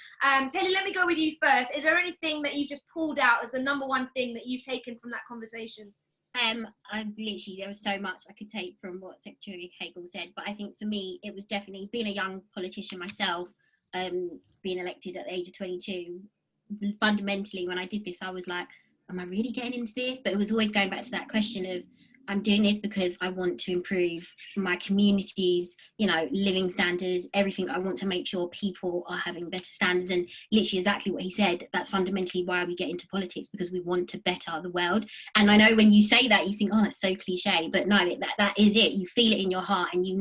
Telly, let me go with you first. Is there anything that you've just pulled out as the number one thing that you've taken from that conversation? There was so much I could take from what Secretary Hagel said, but I think for me, it was definitely being a young politician myself, being elected at the age of 22. Fundamentally, when I did this, I was like, am I really getting into this? But it was always going back to that question of, I'm doing this because I want to improve my community's, living standards, everything. I want to make sure people are having better standards, and literally exactly what he said. That's fundamentally why we get into politics, because we want to better the world. And I know when you say that, you think, oh, that's so cliche, but no, that is it. You feel it in your heart, and you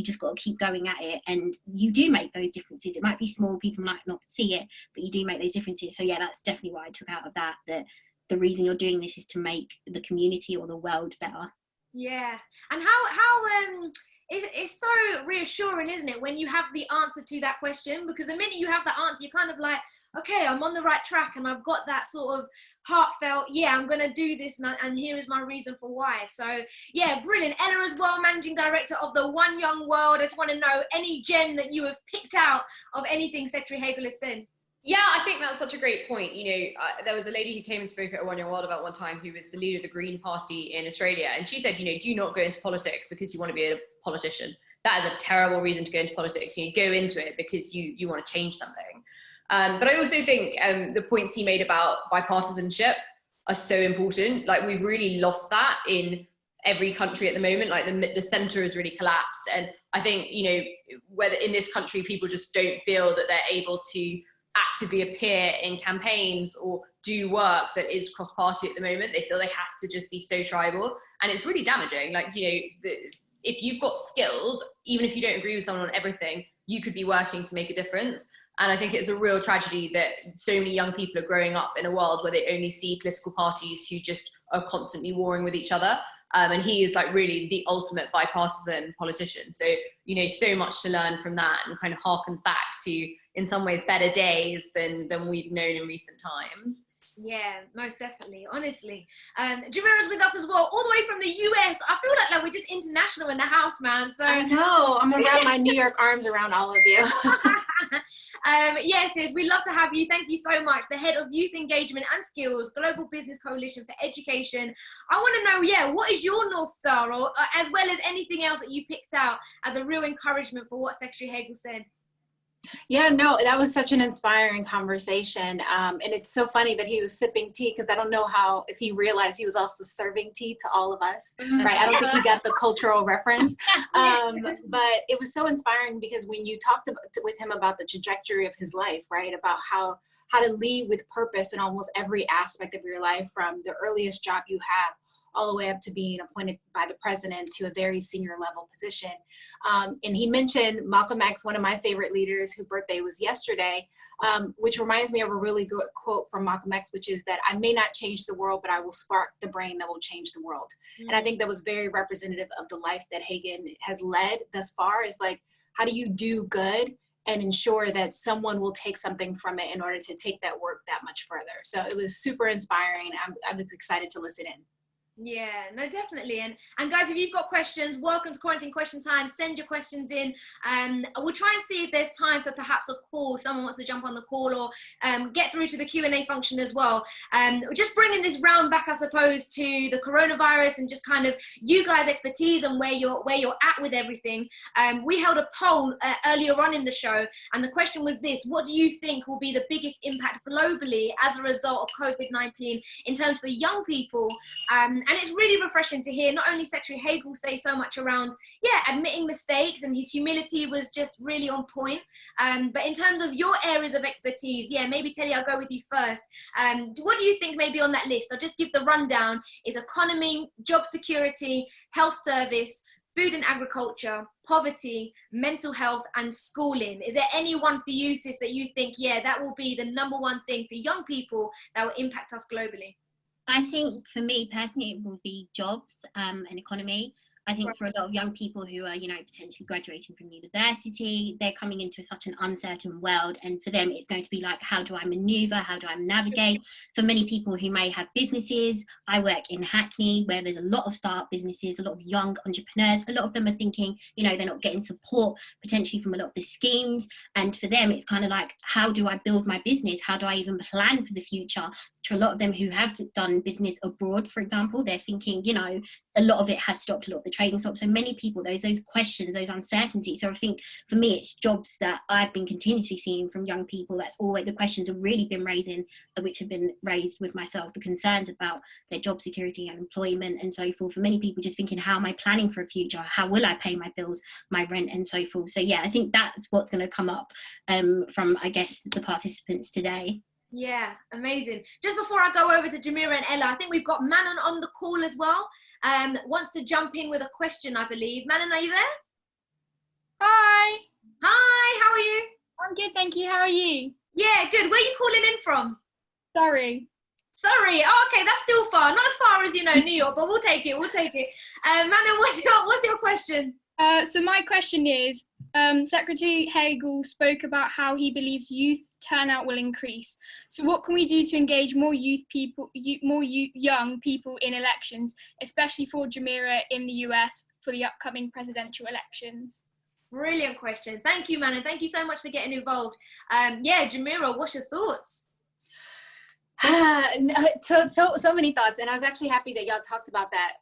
just got to keep going at it. And you do make those differences. It might be small, people might not see it, but you do make those differences. So yeah, that's definitely what I took out of that the reason you're doing this is to make the community or the world better. Yeah, and how it's so reassuring, isn't it, when you have the answer to that question? Because the minute you have that answer, you're kind of like, okay, I'm on the right track, and I've got that sort of heartfelt, yeah, I'm gonna do this, and here is my reason for why. So yeah, brilliant. Ella as well, managing director of the One Young World. I just want to know any gem that you have picked out of anything Secretary Hagel has said. Yeah, I think that's such a great point. There was a lady who came and spoke at a One Young World about one time, who was the leader of the Green Party in Australia. And she said, do not go into politics because you want to be a politician. That is a terrible reason to go into politics. Go into it because you want to change something. But I also think the points he made about bipartisanship are so important. Like, we've really lost that in every country at the moment. Like, the center has really collapsed. And I think, whether in this country, people just don't feel that they're able to actively appear in campaigns or do work that is cross-party at the moment. They feel they have to just be so tribal, and it's really damaging. Like, if you've got skills, even if you don't agree with someone on everything, you could be working to make a difference. And I think it's a real tragedy that so many young people are growing up in a world where they only see political parties who just are constantly warring with each other. And he is like really the ultimate bipartisan politician. So, so much to learn from that, and kind of harkens back to, in some ways, better days than we've known in recent times. Yeah, most definitely, honestly. Jamira's with us as well, all the way from the US. I feel like we're just international in the house, man. So I know, I'm gonna wrap my New York arms around all of you. Yes, we love to have you. Thank you so much. The head of Youth Engagement and Skills, Global Business Coalition for Education. I want to know, what is your North Star, or as well as anything else that you picked out as a real encouragement for what Secretary Hagel said? Yeah, no, that was such an inspiring conversation. And it's so funny that he was sipping tea, because I don't know if he realized he was also serving tea to all of us, right? I don't think he got the cultural reference. But it was so inspiring, because when you talked with him about the trajectory of his life, right? About how to lead with purpose in almost every aspect of your life, from the earliest job you have all the way up to being appointed by the president to a very senior level position. And he mentioned Malcolm X, one of my favorite leaders, whose birthday was yesterday, which reminds me of a really good quote from Malcolm X, which is that I may not change the world, but I will spark the brain that will change the world. And I think that was very representative of the life that Hagel has led thus far, is like, how do you do good and ensure that someone will take something from it in order to take that work that much further? So it was super inspiring. I was excited to listen in. Yeah, no, definitely. And guys, if you've got questions, welcome to Quarantine Question Time. Send your questions in. We'll try and see if there's time for perhaps a call, if someone wants to jump on the call, or get through to the Q&A function as well. Just bringing this round back, I suppose, to the coronavirus and just kind of you guys' expertise and where you're at with everything. We held a poll earlier on in the show, and the question was this: what do you think will be the biggest impact globally as a result of COVID-19 in terms for young people? And it's really refreshing to hear not only Secretary Hagel say so much around, admitting mistakes, and his humility was just really on point. But in terms of your areas of expertise, maybe Telly, I'll go with you first. What do you think maybe on that list? I'll just give the rundown: is economy, job security, health service, food and agriculture, poverty, mental health, and schooling. Is there any one for you, sis, that you think, yeah, that will be the number one thing for young people that will impact us globally? I think for me personally, it will be jobs and economy. I think for a lot of young people who are, you know, potentially graduating from university, they're coming into such an uncertain world. And for them, it's going to be like, how do I maneuver? How do I navigate? For many people who may have businesses, I work in Hackney, where there's a lot of startup businesses, a lot of young entrepreneurs. A lot of them are thinking, you know, they're not getting support potentially from a lot of the schemes. And for them, it's kind of like, how do I build my business? How do I even plan for the future? To a lot of them who have done business abroad, for example, they're thinking, you know, a lot of it has stopped, a lot of the trading stopped. So many people, those questions, those uncertainties. So I think for me, it's jobs that I've been continuously seeing from young people. That's always the questions have really been raising, which have been raised with myself, the concerns about their job security and employment and so forth. For many people, just thinking, how am I planning for a future? How will I pay my bills, my rent and so forth? So yeah, I think that's what's going to come up from, I guess, the participants today. Yeah, amazing. Just before I go over to Jamira and Ella, I think we've got Manon on the call as well. Wants to jump in with a question, I believe. Manon, are you there? Hi. Hi, how are you? I'm good, thank you. How are you? Yeah, good. Where are you calling in from? Sorry. Sorry. Oh, okay, that's still far. Not as far as, you know, New York, but we'll take it. We'll take it. Manon, what's your question? So my question is, Secretary Hagel spoke about how he believes youth turnout will increase. So what can we do to engage more young people in elections, especially for Jamira in the US for the upcoming presidential elections? Brilliant question. Thank you, Manon. Thank you so much for getting involved. Yeah, Jamira, what's your thoughts? So many thoughts, and I was actually happy that y'all talked about that.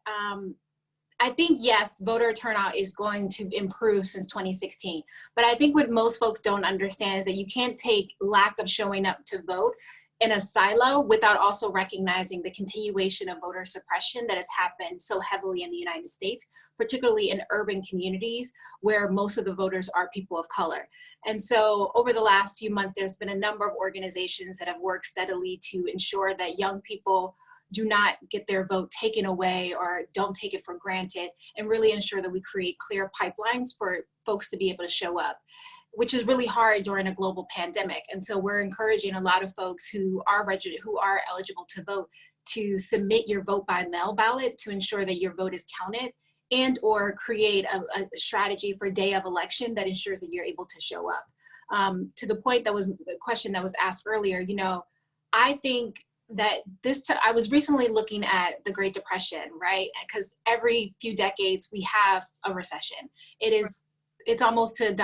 I think, yes, voter turnout is going to improve since 2016. But I think what most folks don't understand is that you can't take lack of showing up to vote in a silo without also recognizing the continuation of voter suppression that has happened so heavily in the United States, particularly in urban communities where most of the voters are people of color. And so over the last few months, there's been a number of organizations that have worked steadily to ensure that young people do not get their vote taken away or don't take it for granted, and really ensure that we create clear pipelines for folks to be able to show up, which is really hard during a global pandemic. And so we're encouraging a lot of folks who are eligible to vote to submit your vote by mail ballot to ensure that your vote is counted, and or create a strategy for day of election that ensures that you're able to show up. To the point that was a question that was asked earlier, you know, I think that I was recently looking at the Great Depression, right? Because every few decades we have a recession. It's almost to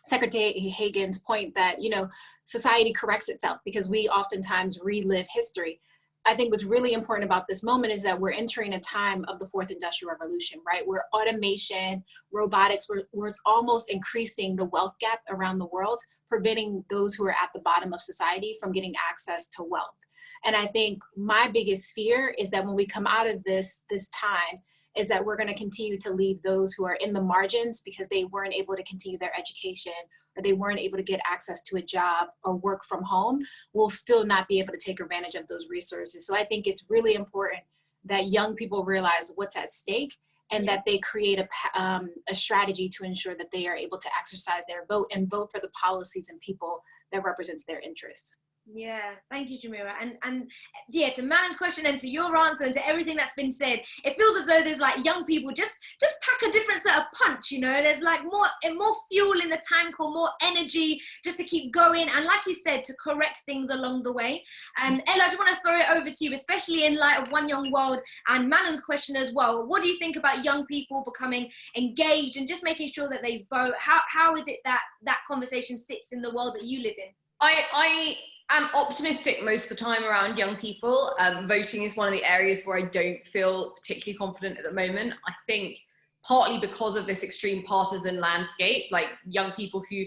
Secretary Hagen's point that, you know, society corrects itself because we oftentimes relive history. I think what's really important about this moment is that we're entering a time of the fourth industrial revolution, right? Where automation, robotics, was almost increasing the wealth gap around the world, preventing those who are at the bottom of society from getting access to wealth. And I think my biggest fear is that when we come out of this time, is that we're going to continue to leave those who are in the margins because they weren't able to continue their education, or they weren't able to get access to a job or work from home, will still not be able to take advantage of those resources. So I think it's really important that young people realize what's at stake, and that they create a strategy to ensure that they are able to exercise their vote and vote for the policies and people that represents their interests. Yeah, thank you, Jamira. And yeah, to Manon's question and to your answer and to everything that's been said, it feels as though there's like young people just pack a different set of punch, you know. There's like more fuel in the tank, or more energy just to keep going, and like you said, to correct things along the way. Ella, I just want to throw it over to you, especially in light of One Young World and Manon's question as well. What do you think about young people becoming engaged and just making sure that they vote? How is it that conversation sits in the world that you live in? I'm optimistic most of the time around young people. Voting is one of the areas where I don't feel particularly confident at the moment. I think partly because of this extreme partisan landscape, like young people who,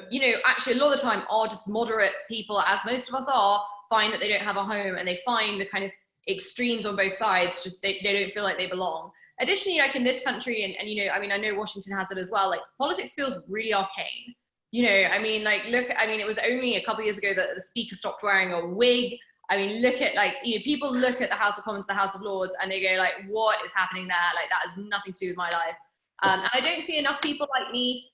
you know, actually a lot of the time are just moderate people, as most of us are, find that they don't have a home, and they find the kind of extremes on both sides, just they don't feel like they belong. Additionally, like in this country, and you know, I mean, I know Washington has it as well, like politics feels really arcane. You know, I mean, like, look, I mean, it was only a couple of years ago that the speaker stopped wearing a wig. I mean, look at, like, you know, people look at the House of Commons, the House of Lords, and they go like, what is happening there? Like, that has nothing to do with my life. And I don't see enough people like me,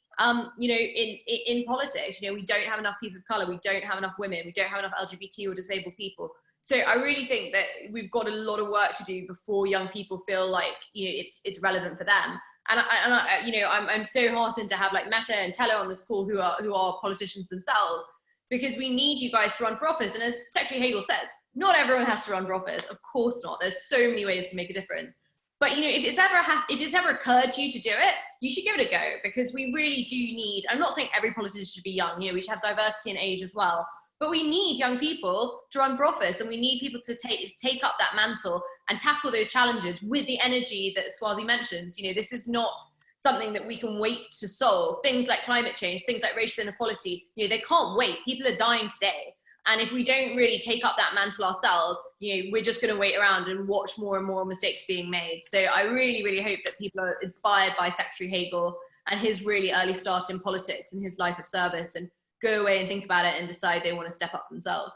you know, in politics. You know, we don't have enough people of color, we don't have enough women, we don't have enough LGBT or disabled people. So I really think that we've got a lot of work to do before young people feel like, you know, it's relevant for them. And I you know, I'm so heartened to have like Meta and Tele on this call who are politicians themselves, because we need you guys to run for office. And as Secretary Hagel says, not everyone has to run for office. Of course not. There's so many ways to make a difference. But you know, if it's ever occurred to you to do it, you should give it a go, because we really do need. I'm not saying every politician should be young. You know, we should have diversity in age as well. But we need young people to run for office, and we need people to take up that mantle and tackle those challenges with the energy that Swazi mentions. You know, this is not something that we can wait to solve. Things like climate change, things like racial inequality, you know, they can't wait. People are dying today. And if we don't really take up that mantle ourselves, you know, we're just going to wait around and watch more and more mistakes being made. So I really, really hope that people are inspired by Secretary Hagel and his really early start in politics and his life of service, and go away and think about it and decide they want to step up themselves.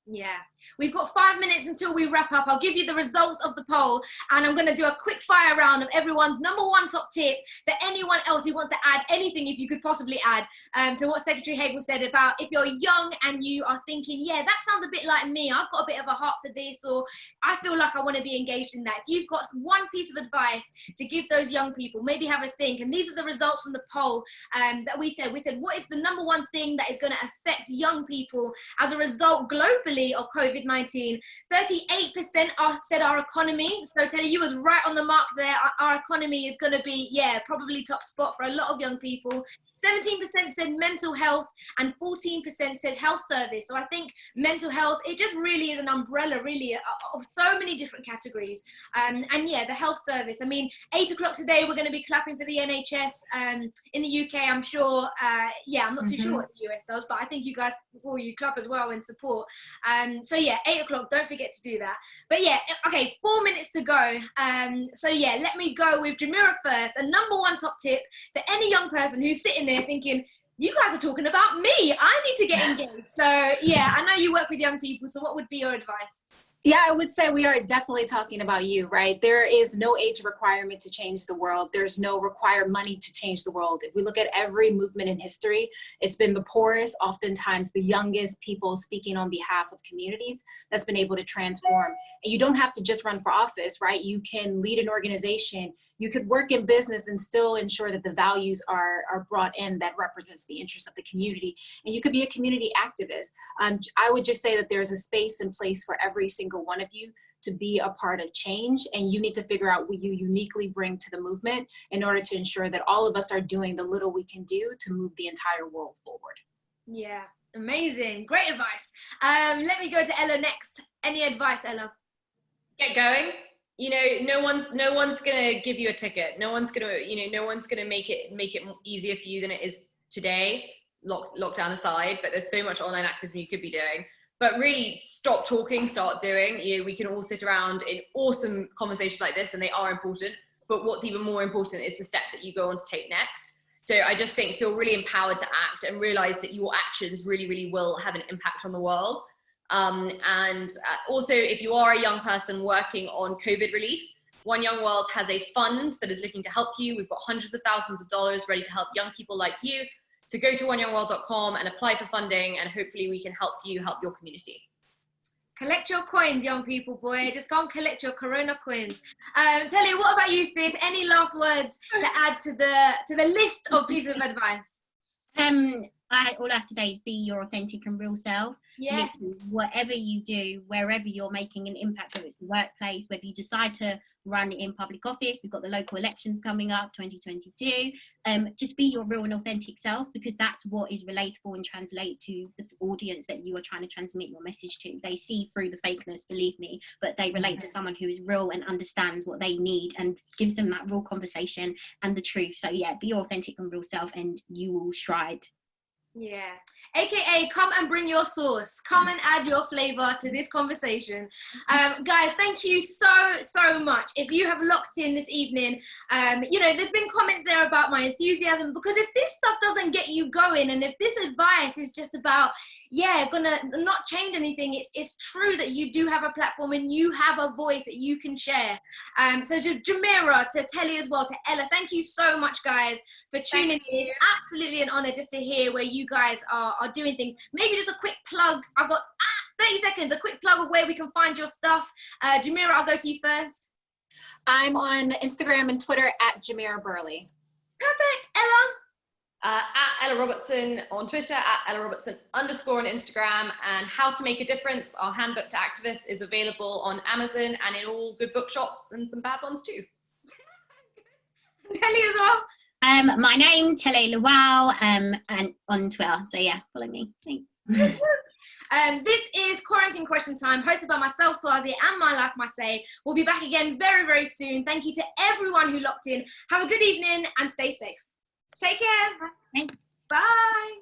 Yeah, we've got 5 minutes until we wrap up. I'll give you the results of the poll, and I'm going to do a quick fire round of everyone's number one top tip for anyone else who wants to add anything, if you could possibly add, to what Secretary Hagel said about if you're young and you are thinking, yeah, that sounds a bit like me, I've got a bit of a heart for this, or I feel like I want to be engaged in that. If you've got one piece of advice to give those young people, maybe have a think. And these are the results from the poll that we said, what is the number one thing that is going to affect young people as a result globally of COVID-19? 38% said our economy. So Teddy, you was right on the mark there. Our economy is going to be, yeah, probably top spot for a lot of young people. 17% said mental health, and 14% said health service. So I think mental health, it just really is an umbrella, really, of so many different categories. And yeah, the health service. I mean, 8 o'clock today, we're going to be clapping for the NHS in the UK, I'm sure. Yeah, I'm not too sure what the US does, but I think you guys, before you clap as well in support. So yeah, 8 o'clock, don't forget to do that. But yeah, okay, 4 minutes to go. So yeah, let me go with Jamira first. A number one top tip for any young person who's sitting there thinking, you guys are talking about me, I need to get engaged. So yeah, I know you work with young people, so what would be your advice? Yeah, I would say we are definitely talking about you, right? There is no age requirement to change the world. There's no required money to change the world. If we look at every movement in history, it's been the poorest, oftentimes the youngest people speaking on behalf of communities that's been able to transform. And you don't have to just run for office, right? You can lead an organization. You could work in business and still ensure that the values are brought in that represents the interests of the community. And you could be a community activist. I would just say that there's a space and place for every single one of you to be a part of change, and you need to figure out what you uniquely bring to the movement in order to ensure that all of us are doing the little we can do to move the entire world forward. Yeah, amazing, great advice. Let me go to Ella next. Any advice, Ella? Get going. You know, no one's gonna give you a ticket. No one's gonna, you know, no one's gonna make it easier for you than it is today, lockdown aside. But there's so much online activism you could be doing. But really, stop talking, start doing. You know, we can all sit around in awesome conversations like this, and they are important. But what's even more important is the step that you go on to take next. So I just think feel really empowered to act and realize that your actions really, really will have an impact on the world. And also, if you are a young person working on COVID relief, One Young World has a fund that is looking to help you. We've got hundreds of thousands of dollars ready to help young people like you. So go to oneyoungworld.com and apply for funding, and hopefully we can help you help your community. Collect your coins, young people, boy. Just go and collect your Corona coins. Telly, what about you, sis? Any last words to add to the list of pieces of advice? All I have to say is be your authentic and real self. Yes. Literally, whatever you do, wherever you're making an impact, whether it's the workplace, whether you decide to run in public office, we've got the local elections coming up, 2022. Just be your real and authentic self, because that's what is relatable and translate to the audience that you are trying to transmit your message to. They see through the fakeness, believe me, but they relate to someone who is real and understands what they need and gives them that real conversation and the truth. So yeah, be your authentic and real self, and you will stride. Yeah. AKA, come and bring your sauce. Come and add your flavor to this conversation. Guys, thank you so much. If you have locked in this evening, there's been comments there about my enthusiasm, because if this stuff doesn't get you going, and if this advice is just about, gonna not change anything, it's true that you do have a platform and you have a voice that you can share. So to Jamira, to Telly as well, to Ella, thank you so much, guys, for tuning in. It's absolutely an honor just to hear where you guys are doing things. Maybe just a quick plug. I've got 30 seconds, a quick plug of where we can find your stuff. Jamira, I'll go to you first. I'm on Instagram and Twitter at Jamira Burley. Perfect. Ella? At Ella Robertson on Twitter, at Ella Robertson _ on Instagram, and How to Make a Difference, our handbook to activists, is available on Amazon and in all good bookshops, and some bad ones too. Telly as well. My name, Telly Lawal, and on Twitter. So yeah, follow me. Thanks. This is Quarantine Question Time, hosted by myself, Swazi, and My Life, My Say. We'll be back again very, very soon. Thank you to everyone who locked in. Have a good evening and stay safe. Take care. Thanks. Bye.